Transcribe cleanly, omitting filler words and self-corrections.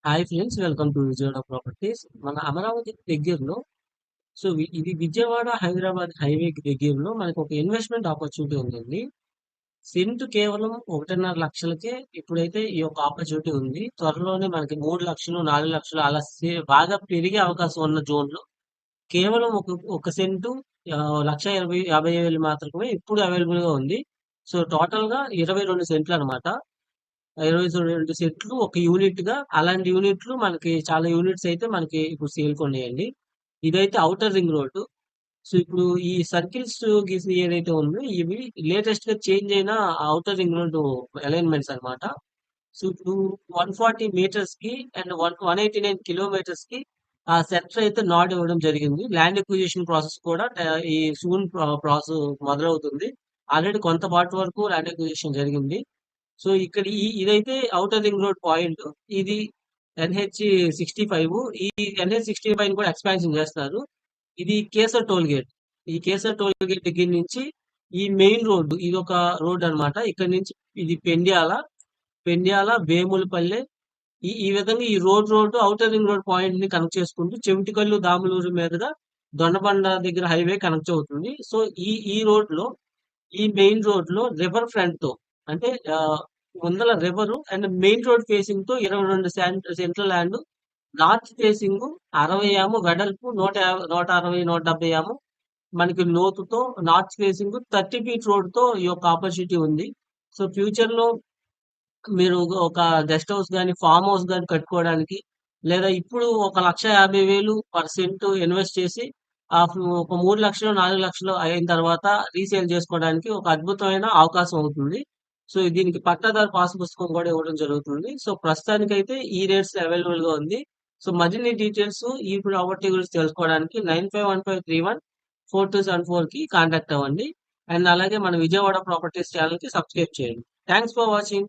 Hi friends, welcome to Vijayawada properties. మన అమరావతి దగ్గరలో ఇది విజయవాడ హైదరాబాద్ హైవేకి దగ్గరలో మనకు ఒక ఇన్వెస్ట్మెంట్ ఆపర్చునిటీ ఉందండి. సెంట్ కేవలం 1.5 లక్షలకే ఇప్పుడైతే ఈ యొక్క ఆపర్చునిటీ ఉంది. త్వరలోనే మనకి 3 లక్షలు 4 లక్షలు అలా బాగా పెరిగే అవకాశం ఉన్న జోన్లో కేవలం ఒక సెంటు 1,50,000 మాత్రమే ఇప్పుడు అవైలబుల్ గా ఉంది. సో టోటల్ గా 22 సెంట్లు అనమాట. 22 సెంట్లు ఒక యూనిట్ గా, అలాంటి యూనిట్లు మనకి చాలా యూనిట్స్ అయితే మనకి ఇప్పుడు సేల్ కొన్నాయండి. ఇదైతే ఔటర్ రింగ్ రోడ్. సో ఇప్పుడు ఈ సర్కిల్స్ గీసి ఏదైతే ఉందో ఇవి లేటెస్ట్ గా చేంజ్ అయిన ఔటర్ రింగ్ రోడ్ అలైన్మెంట్స్ అన్నమాట. సో ఇప్పుడు 140 మీటర్స్ కి అండ్ 189 కిలోమీటర్స్ కి ఆ సెక్టర్ అయితే నాడ్ ఇవ్వడం జరిగింది. ల్యాండ్ ఎక్విజిషన్ ప్రాసెస్ కూడా ఈ సూన్ ప్రాసెస్ మొదలవుతుంది. ఆల్రెడీ కొంత పార్ట్ వరకు ల్యాండ్ ఎక్విజిషన్ జరిగింది. సో ఇక్కడ ఇదైతే ఔటర్ రింగ్ రోడ్ పాయింట్. ఇది ఎన్హెచ్ 65. ఈ NH 65 కూడా ఎక్స్పాన్షన్ చేస్తున్నారు. ఇది కేసర్ టోల్ గేట్. ఈ కేసర్ టోల్ గేట్ దగ్గర నుంచి ఈ మెయిన్ రోడ్డు ఇది ఒక రోడ్ అన్నమాట. ఇక్కడ నుంచి ఇది పెండ్యాల వేములపల్లె, ఈ విధంగా ఈ road outer ring road point ని కనెక్ట్ చేసుకుంటూ చెవిటికల్లు దాములూరు మీదుగా దొండబండ దగ్గర హైవే కనెక్ట్ అవుతుంది. సో ఈ రోడ్ లో ఈ మెయిన్ రోడ్ లో రివర్ ఫ్రంట్ తో, అంటే ముందల river and main road facing తో 22 సెంట్రల్ ల్యాండ్. నార్త్ ఫేసింగ్ 60 ఏమో వెడల్పు, 160 170 ఏమో మనకి లోతుతో నార్త్ ఫేసింగ్ 30 ఫీట్ రోడ్ తో ఈ యొక్క ఆపర్చునిటీ ఉంది. సో ఫ్యూచర్ లో మీరు ఒక గెస్ట్ హౌస్ గాని, ఫార్మ్ హౌస్ గాని కట్టుకోవడానికి, లేదా ఇప్పుడు ఒక 1,50,000 పర్ సెంట్ ఇన్వెస్ట్ చేసి ఒక 3 లక్షలు 4 లక్షలు అయిన తర్వాత రీసేల్ చేసుకోవడానికి ఒక అద్భుతమైన అవకాశం అవుతుంది. సో దీనికి పట్టాదారు పాస్ పుస్తకం కూడా ఇవ్వడం జరుగుతుంది. సో ప్రస్తుతానికైతే ఈ రేట్స్ అవైలబుల్ గా ఉంది. సో మరిన్ని డీటెయిల్స్ ఈ ప్రాపర్టీ గురించి తెలుసుకోవడానికి 9515314274 కి కాంటాక్ట్ అవ్వండి. అండ్ అలాగే మన విజయవాడ ప్రాపర్టీస్ ఛానల్ కి సబ్స్క్రైబ్ చేయండి. Thanks for watching.